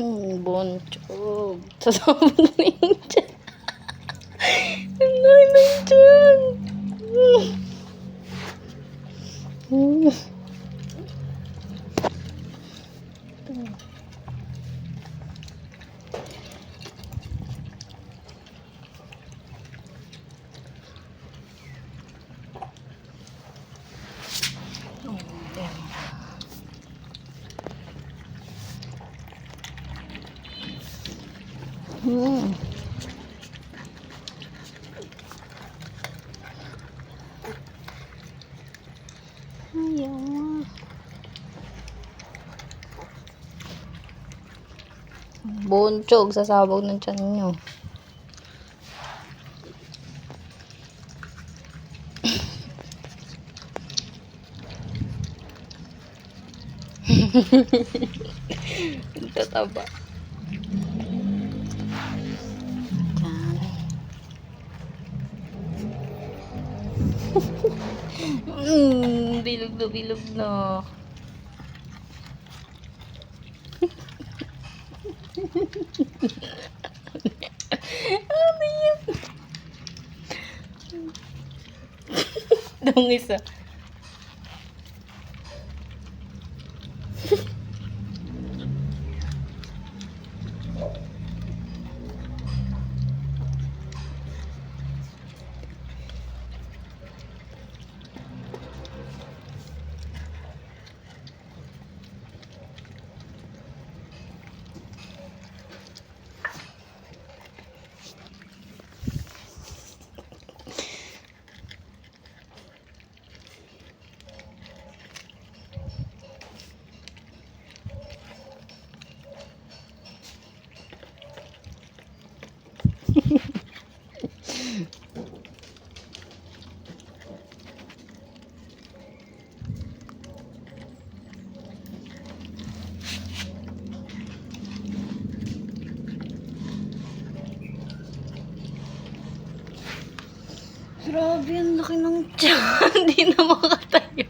Bonchog. Sasabog na yung tiyan. Ang laki ng tiyan. Ayaw. Bonchog, sasabog ng tiyan nyo. Tataba. Bilog na bilog na. Ano yun? Dong isa. Grabe, ang laki ng tiyan. Hindi na makatayo.